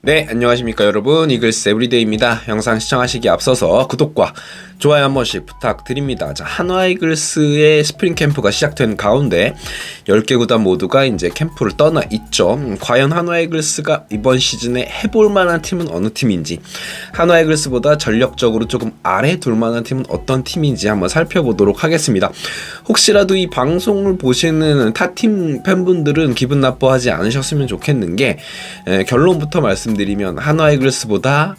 네, 안녕하십니까 여러분. 이글스 에브리데이입니다. 영상 시청하시기 앞서서 구독과 좋아요 한 번씩 부탁드립니다. 자, 한화 이글스의 스프링 캠프가 시작된 가운데 10개 구단 모두가 이제 캠프를 떠나 있죠. 과연 한화 이글스가 이번 시즌에 해볼 만한 팀은 어느 팀인지, 한화 이글스보다 전력적으로 조금 아래 둘 만한 팀은 어떤 팀인지 한번 살펴보도록 하겠습니다. 혹시라도 이 방송을 보시는 타팀 팬분들은 기분 나빠하지 않으셨으면 좋겠는 게, 결론부터 말씀드리면 한화 이글스보다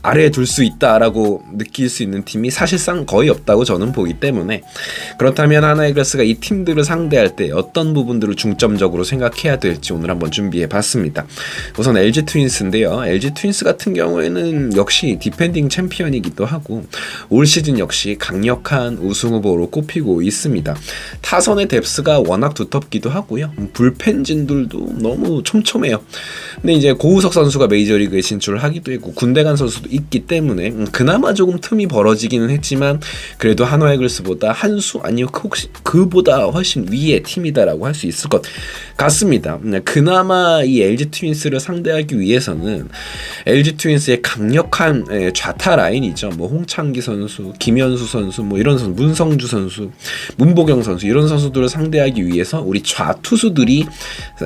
아래에 둘 수 있다라고 느낄 수 있는 팀이 사실상 거의 없다고 저는 보기 때문에, 그렇다면 한화 이글스가 이 팀들을 상대할 때 어떤 부분들을 중점적으로 생각해야 될지 오늘 한번 준비해 봤습니다. 우선 LG 트윈스인데요. LG 트윈스 같은 경우에는 역시 디펜딩 챔피언이기도 하고 올 시즌 역시 강력한 우승 후보로 꼽히고 있습니다. 타선의 뎁스가 워낙 두텁기도 하고요. 불펜진들도 너무 촘촘해요. 근데 이제 고우석 선수가 메이저리그에 진출을 하기도 했고 군대 간 선수도 있기 때문에 그나마 조금 틈이 벌어지기는 했지만, 그래도 한화 이글스보다 한 수 아니면 혹시 그보다 훨씬 위의 팀이다라고 할 수 있을 것 같습니다. 그나마 이 LG 트윈스를 상대하기 위해서는 LG 트윈스의 강력한 좌타 라인이죠. 뭐 홍창기 선수, 김현수 선수, 뭐 이런 선수, 문성주 선수, 문보경 선수, 이런 선수들을 상대하기 위해서 우리 좌투수들이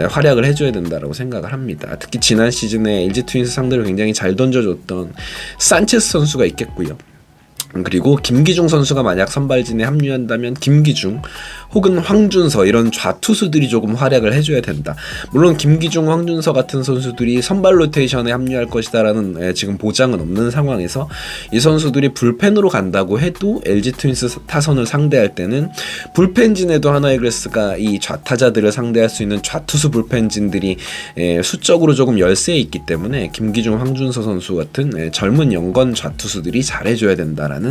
활약을 해줘야 된다라고 생각을 합니다. 특히 지난 시즌에 LG 트윈스 상대로 굉장히 잘 던져줬던 산체스 선수가 있겠고요. 그리고 김기중 선수가 만약 선발진에 합류한다면 김기중 혹은 황준서, 이런 좌투수들이 조금 활약을 해줘야 된다. 물론 김기중, 황준서 같은 선수들이 선발 로테이션에 합류할 것이다라는 지금 보장은 없는 상황에서 이 선수들이 불펜으로 간다고 해도 LG 트윈스 타선을 상대할 때는 불펜진에도 한화 이글스가 이 좌타자들을 상대할 수 있는 좌투수 불펜진들이 수적으로 조금 열세에 있기 때문에 김기중, 황준서 선수 같은 젊은 영건 좌투수들이 잘해줘야 된다라는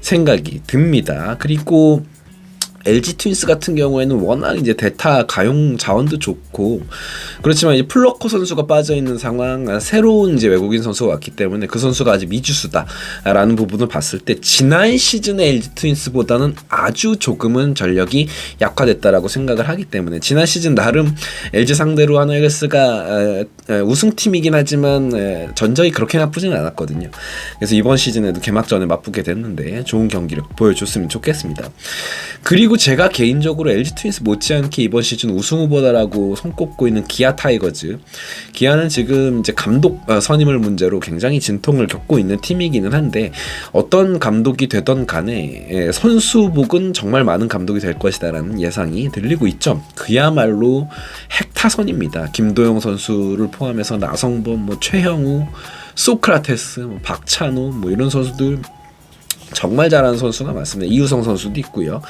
생각이 듭니다. 그리고 LG 트윈스 같은 경우에는 워낙 이제 대타 가용 자원도 좋고, 그렇지만 이제 플러커 선수가 빠져 있는 상황, 새로운 이제 외국인 선수가 왔기 때문에 그 선수가 아직 미주수다라는 부분을 봤을 때 지난 시즌의 LG 트윈스보다는 아주 조금은 전력이 약화됐다라고 생각을 하기 때문에, 지난 시즌 나름 LG 상대로 한화 이글스가 우승팀이긴 하지만 전적이 그렇게 나쁘진 않았거든요. 그래서 이번 시즌에도 개막전에 맞붙게 됐는데 좋은 경기력 보여줬으면 좋겠습니다. 그리고 제가 개인적으로 LG 트윈스 못지않게 이번 시즌 우승 후보다라고 손꼽고 있는 기아 타이거즈. 기아는 지금 이제 감독 선임을 문제로 굉장히 진통을 겪고 있는 팀이기는 한데, 어떤 감독이 되던 간에 선수복은 정말 많은 감독이 될 것이다라는 예상이 들리고 있죠. 그야말로 핵타선입니다. 김도영 선수를 포함해서 나성범, 뭐 최형우, 소크라테스, 뭐 박찬호, 뭐 이런 선수들 정말 잘하는 선수가 많습니다. 이우성 선수도 있고요.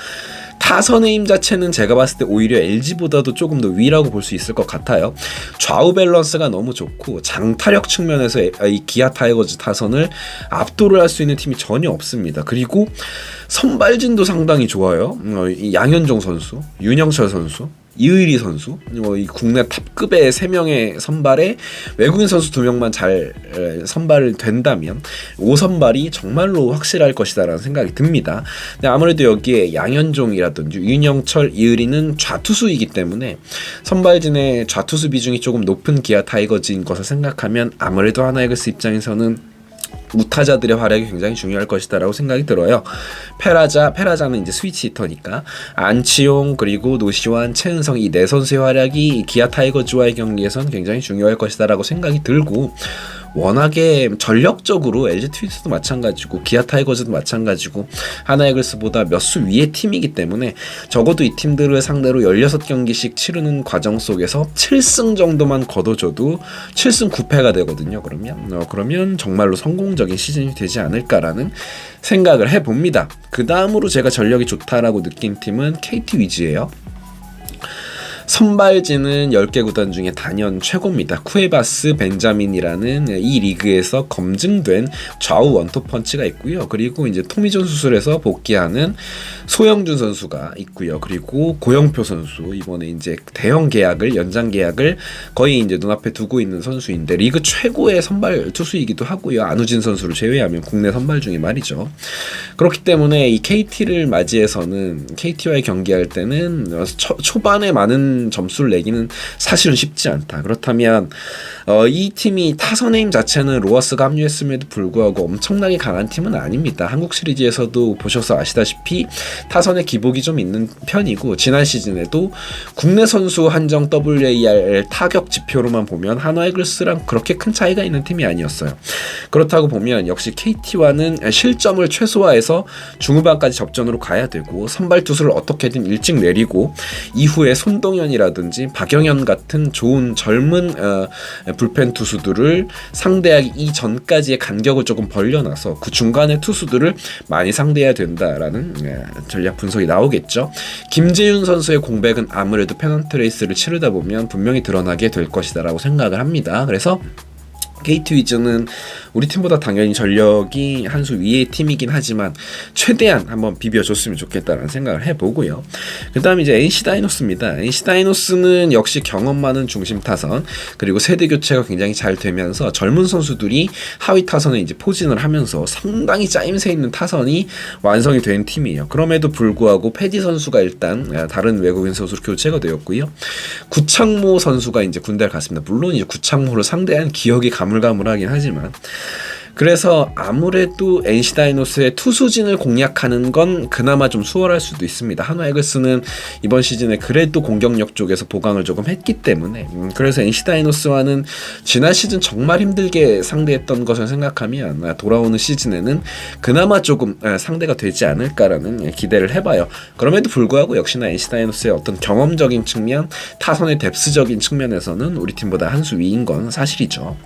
타선의 힘 자체는 제가 봤을 때 오히려 LG보다도 조금 더 위라고 볼 수 있을 것 같아요. 좌우 밸런스가 너무 좋고 장타력 측면에서 이 기아 타이거즈 타선을 압도를 할 수 있는 팀이 전혀 없습니다. 그리고 선발진도 상당히 좋아요. 양현종 선수, 윤영철 선수, 이의리 선수, 이 국내 탑급의 3명의 선발에 외국인 선수 2명만 잘 선발을 된다면 5선발이 정말로 확실할 것이다라는 생각이 듭니다. 근데 아무래도 여기에 양현종이라든지 윤영철, 이의리는 좌투수이기 때문에 선발진의 좌투수 비중이 조금 높은 기아 타이거즈인 것을 생각하면 아무래도 한화 이글스 입장에서는 무타자들의 활약이 굉장히 중요할 것이다라고 생각이 들어요. 페라자는 이제 스위치 히터니까 안치용, 그리고 노시환, 최은성, 이 네 선수의 활약이 기아 타이거즈와의 경기에선 굉장히 중요할 것이다라고 생각이 들고, 워낙에 전력적으로 LG 트윈스도 마찬가지고 기아 타이거즈도 마찬가지고 한화 이글스보다 몇 수 위의 팀이기 때문에 적어도 이 팀들을 상대로 16경기씩 치르는 과정 속에서 7승 정도만 거둬줘도 7승 9패가 되거든요. 그러면 정말로 성공적인 시즌이 되지 않을까라는 생각을 해봅니다. 그 다음으로 제가 전력이 좋다라고 느낀 팀은 KT 위즈예요. 선발진은 10개 구단 중에 단연 최고입니다. 쿠에바스, 벤자민이라는 이 리그에서 검증된 좌우 원투펀치가 있고요. 그리고 이제 토미존 수술에서 복귀하는 소영준 선수가 있고요. 그리고 고영표 선수, 이번에 이제 대형 계약을, 연장 계약을 거의 이제 눈앞에 두고 있는 선수인데 리그 최고의 선발 투수이기도 하고요. 안우진 선수를 제외하면 국내 선발 중에 말이죠. 그렇기 때문에 이 KT를 맞이해서는 KT와의 경기할 때는 초반에 많은 같은 점수를 내기는 사실은 쉽지 않다. 그렇다면 이 팀이 타선의 힘 자체는 로하스가 합류했음에도 불구하고 엄청나게 강한 팀은 아닙니다. 한국 시리즈에서도 보셔서 아시다시피 타선의 기복이 좀 있는 편이고, 지난 시즌에도 국내 선수 한정 WAR 타격 지표로만 보면 한화 이글스랑 그렇게 큰 차이가 있는 팀이 아니었어요. 그렇다고 보면 역시 KT와는 실점을 최소화해서 중후반까지 접전으로 가야 되고, 선발 투수를 어떻게든 일찍 내리고 이후에 손동현이라든지 박영현 같은 좋은 젊은 불펜 투수들을 상대하기 이전까지의 간격을 조금 벌려놔서 그 중간의 투수들을 많이 상대해야 된다라는 전략 분석이 나오겠죠. 김재윤 선수의 공백은 아무래도 페넌트 레이스를 치르다 보면 분명히 드러나게 될 것이다라고 생각을 합니다. 그래서 KT 위즈는 우리 팀보다 당연히 전력이 한 수 위의 팀이긴 하지만 최대한 한번 비벼줬으면 좋겠다라는 생각을 해보고요. 그 다음에 이제 NC 다이노스입니다. NC 다이노스는 역시 경험 많은 중심 타선, 그리고 세대 교체가 굉장히 잘 되면서 젊은 선수들이 하위 타선에 이제 포진을 하면서 상당히 짜임새 있는 타선이 완성이 된 팀이에요. 그럼에도 불구하고 패디 선수가 일단 다른 외국인 선수로 교체가 되었고요. 구창모 선수가 이제 군대를 갔습니다. 물론 이제 구창모를 상대한 기억이 가물가물하긴 하지만, 그래서 아무래도 NC 다이노스의 투수진을 공략하는 건 그나마 좀 수월할 수도 있습니다. 한화 이글스는 이번 시즌에 그래도 공격력 쪽에서 보강을 조금 했기 때문에 그래서 NC 다이노스와는 지난 시즌 정말 힘들게 상대했던 것을 생각하면 돌아오는 시즌에는 그나마 조금 상대가 되지 않을까라는 기대를 해봐요. 그럼에도 불구하고 역시나 NC 다이노스의 어떤 경험적인 측면, 타선의 뎁스적인 측면에서는 우리 팀보다 한 수 위인 건 사실이죠.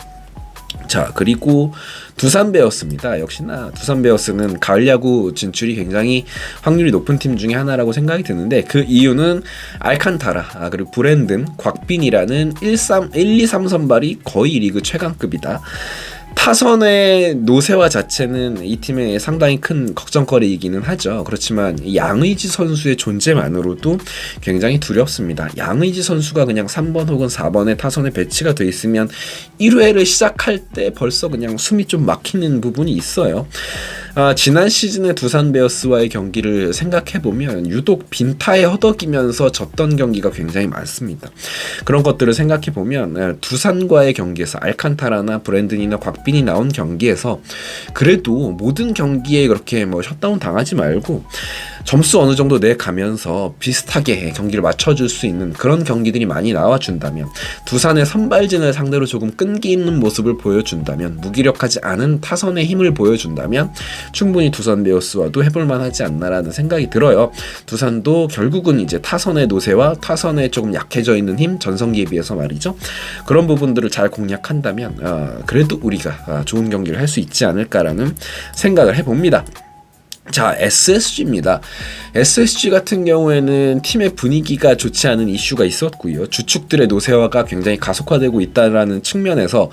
자, 그리고 두산 베어스입니다. 역시나 두산 베어스는 가을 야구 진출이 굉장히 확률이 높은 팀 중에 하나라고 생각이 드는데, 그 이유는 알칸타라 그리고 브랜든, 곽빈이라는 1, 2, 3 선발이 거의 리그 최강급이다. 타선의 노세화 자체는 이 팀의 상당히 큰 걱정거리이기는 하죠. 그렇지만 양의지 선수의 존재만으로도 굉장히 두렵습니다. 양의지 선수가 그냥 3번 혹은 4번의 타선에 배치가 돼 있으면 1회를 시작할 때 벌써 그냥 숨이 좀 막히는 부분이 있어요. 지난 시즌의 두산 베어스와의 경기를 생각해보면 유독 빈타에 허덕이면서 졌던 경기가 굉장히 많습니다. 그런 것들을 생각해보면 두산과의 경기에서 알칸타라나 브랜든이나 곽빈이 나온 경기에서 그래도 모든 경기에 그렇게 뭐 셧다운 당하지 말고 점수 어느 정도 내가면서 비슷하게 경기를 맞춰줄 수 있는 그런 경기들이 많이 나와준다면, 두산의 선발진을 상대로 조금 끈기 있는 모습을 보여준다면, 무기력하지 않은 타선의 힘을 보여준다면 충분히 두산 베어스와도 해볼만 하지 않나라는 생각이 들어요. 두산도 결국은 이제 타선의 노세와 타선에 조금 약해져 있는 힘, 전성기에 비해서 말이죠. 그런 부분들을 잘 공략한다면 그래도 우리가 좋은 경기를 할 수 있지 않을까라는 생각을 해봅니다. 자, SSG입니다. SSG 같은 경우에는 팀의 분위기가 좋지 않은 이슈가 있었고요. 주축들의 노쇠화가 굉장히 가속화되고 있다라는 측면에서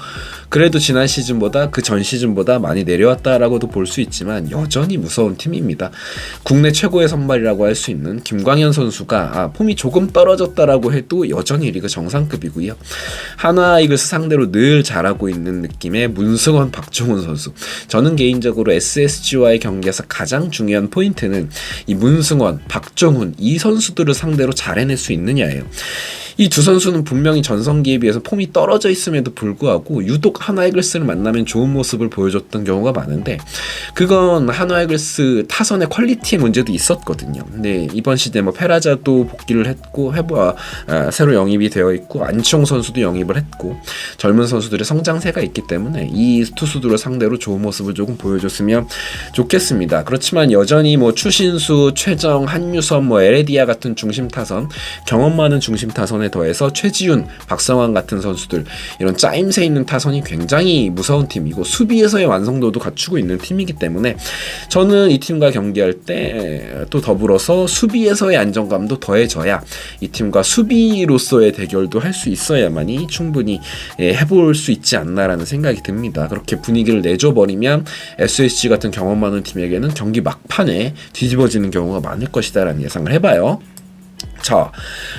그래도 지난 시즌보다 그 전 시즌보다 많이 내려왔다라고도 볼 수 있지만 여전히 무서운 팀입니다. 국내 최고의 선발이라고 할 수 있는 김광현 선수가 폼이 조금 떨어졌다라고 해도 여전히 리그 정상급이고요. 한화 이글스 상대로 늘 잘하고 있는 느낌의 문승원, 박종훈 선수. 저는 개인적으로 SSG와의 경기에서 가장 중요한 포인트는 이 문승원, 박종훈 이 선수들을 상대로 잘 해낼 수 있느냐예요. 이 두 선수는 분명히 전성기에 비해서 폼이 떨어져 있음에도 불구하고 유독 한화 이글스를 만나면 좋은 모습을 보여줬던 경우가 많은데, 그건 한화 이글스 타선의 퀄리티의 문제도 있었거든요. 근데 이번 시즌에 뭐 페라자도 복귀를 했고, 새로 영입이 되어 있고, 안치홍 선수도 영입을 했고, 젊은 선수들의 성장세가 있기 때문에 이 투수들을 상대로 좋은 모습을 조금 보여줬으면 좋겠습니다. 그렇지만 여전히 뭐 추신수, 최정, 한유섬, 뭐 에레디아 같은 중심 타선, 경험 많은 중심 타선에 더해서 최지훈, 박성환 같은 선수들, 이런 짜임새 있는 타선이 굉장히 무서운 팀이고 수비에서의 완성도도 갖추고 있는 팀이기 때문에 저는 이 팀과 경기할 때 또 더불어서 수비에서의 안정감도 더해져야 이 팀과 수비로서의 대결도 할 수 있어야만이 충분히 해볼 수 있지 않나라는 생각이 듭니다. 그렇게 분위기를 내줘버리면 SSG 같은 경험 많은 팀에게는 경기 막판에 뒤집어지는 경우가 많을 것이다라는 예상을 해봐요. 자,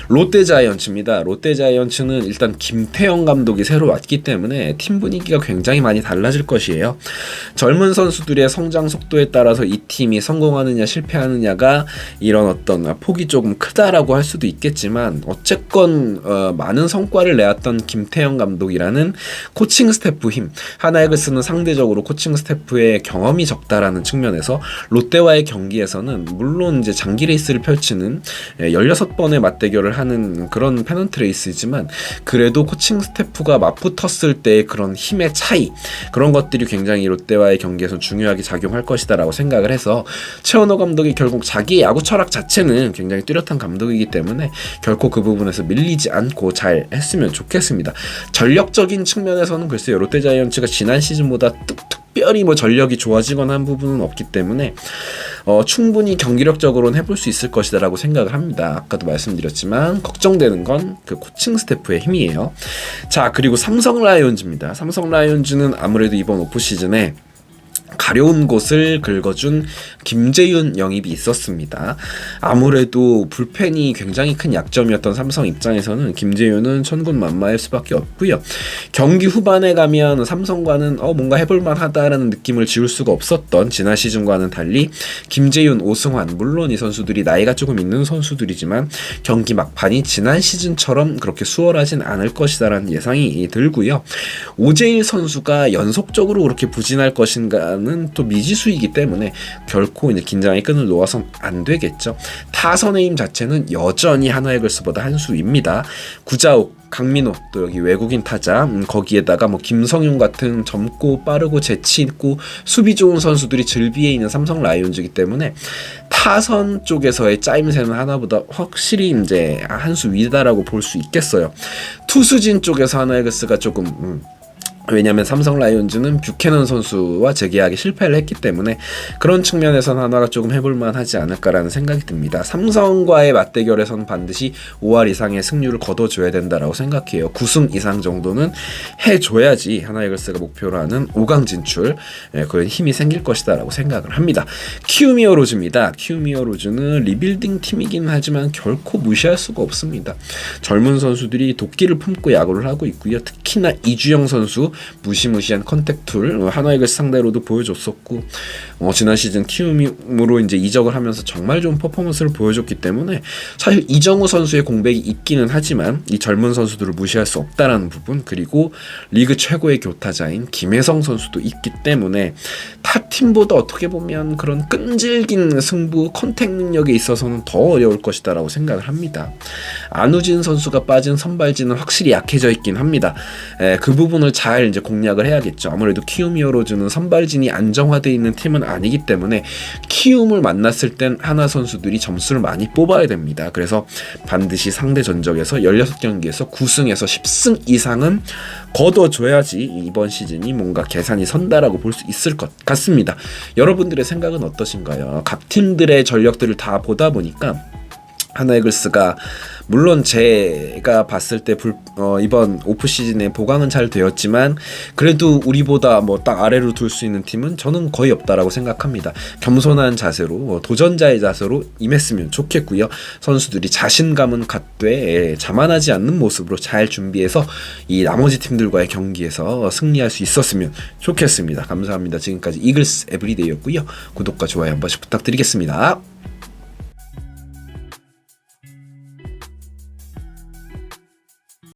롯데 자이언츠입니다. 롯데 자이언츠는 일단 김태형 감독이 새로 왔기 때문에 팀 분위기가 굉장히 많이 달라질 것이에요. 젊은 선수들의 성장 속도에 따라서 이 팀이 성공하느냐 실패하느냐가 이런 어떤 폭이 조금 크다라고 할 수도 있겠지만 어쨌건 많은 성과를 내왔던 김태형 감독이라는 코칭 스태프 힘, 하나이글스는 상대적으로 코칭 스태프의 경험이 적다라는 측면에서 롯데와의 경기에서는 물론 이제 장기 레이스를 펼치는 16번의 맞대결을 하는 그런 페넌트 레이스지만 그래도 코칭 스태프가 맞붙었을 때의 그런 힘의 차이, 그런 것들이 굉장히 롯데와의 경기에서 중요하게 작용할 것이다라고 생각을 해서 최원호 감독이 결국 자기의 야구 철학 자체는 굉장히 뚜렷한 감독이기 때문에 결코 그 부분에서 밀리지 않고 잘 했으면 좋겠습니다. 전력적인 측면에서는 글쎄요, 롯데 자이언츠가 지난 시즌보다 특별히 뭐 전력이 좋아지거나 한 부분은 없기 때문에 충분히 경기력적으로는 해볼 수 있을 것이다라고 생각을 합니다. 아까도 말씀드렸지만 걱정되는 건 그 코칭 스태프의 힘이에요. 자, 그리고 삼성 라이온즈입니다. 삼성 라이온즈는 아무래도 이번 오프 시즌에 가려운 곳을 긁어준 김재윤 영입이 있었습니다. 아무래도 불펜이 굉장히 큰 약점이었던 삼성 입장에서는 김재윤은 천군만마일 수밖에 없고요. 경기 후반에 가면 삼성과는 뭔가 해볼만 하다라는 느낌을 지울 수가 없었던 지난 시즌과는 달리 김재윤, 오승환, 물론 이 선수들이 나이가 조금 있는 선수들이지만 경기 막판이 지난 시즌처럼 그렇게 수월하진 않을 것이다라는 예상이 들고요. 오재일 선수가 연속적으로 그렇게 부진할 것인가 또 미지수이기 때문에 결코 이제 긴장의 끈을 놓아선 안 되겠죠. 타선의 힘 자체는 여전히 하나이글스보다 한 수입니다. 구자욱, 강민호, 또 여기 외국인 타자, 거기에다가 뭐 김성윤 같은 젊고 빠르고 재치 있고 수비 좋은 선수들이 즐비해 있는 삼성 라이온즈이기 때문에 타선 쪽에서의 짜임새는 하나보다 확실히 이제 한 수 위다라고 볼 수 있겠어요. 투수진 쪽에서 하나이글스가 조금 왜냐하면 삼성 라이온즈는 뷰캐넌 선수와 재계약에 실패를 했기 때문에 그런 측면에서는 하나가 조금 해볼만 하지 않을까라는 생각이 듭니다. 삼성과의 맞대결에서는 반드시 5할 이상의 승률을 거둬줘야 된다라고 생각해요. 9승 이상 정도는 해줘야지 하나이글스가 목표로 하는 5강 진출, 그런 힘이 생길 것이다 라고 생각을 합니다. 키움 히어로즈입니다. 키움 히어로즈는 리빌딩 팀이긴 하지만 결코 무시할 수가 없습니다. 젊은 선수들이 도끼를 품고 야구를 하고 있고요. 특히나 이주영 선수 무시무시한 컨택툴 하나이글스 상대로도 보여줬었고 지난 시즌 키움으로 이제 이적을 하면서 정말 좋은 퍼포먼스를 보여줬기 때문에 사실 이정우 선수의 공백이 있기는 하지만 이 젊은 선수들을 무시할 수 없다라는 부분, 그리고 리그 최고의 교타자인 김혜성 선수도 있기 때문에 탑팀보다 어떻게 보면 그런 끈질긴 승부 컨택 능력에 있어서는 더 어려울 것이다 라고 생각을 합니다. 안우진 선수가 빠진 선발진은 확실히 약해져 있긴 합니다. 그 부분을 잘 이제 공략을 해야겠죠. 아무래도 키움 히어로즈는 선발진이 안정화되어 있는 팀은 아니기 때문에 키움을 만났을 땐 하나 선수들이 점수를 많이 뽑아야 됩니다. 그래서 반드시 상대 전적에서 16경기에서 9승에서 10승 이상은 거둬줘야지 이번 시즌이 뭔가 계산이 선다라고 볼 수 있을 것 같습니다. 여러분들의 생각은 어떠신가요? 각 팀들의 전력들을 다 보다 보니까 하나이글스가 물론 제가 봤을 때 이번 오프 시즌에 보강은 잘 되었지만 그래도 우리보다 뭐 딱 아래로 둘 수 있는 팀은 저는 거의 없다라고 생각합니다. 겸손한 자세로 도전자의 자세로 임했으면 좋겠고요. 선수들이 자신감은 갖되 자만하지 않는 모습으로 잘 준비해서 이 나머지 팀들과의 경기에서 승리할 수 있었으면 좋겠습니다. 감사합니다. 지금까지 이글스 에브리데이였고요. 구독과 좋아요 한 번씩 부탁드리겠습니다.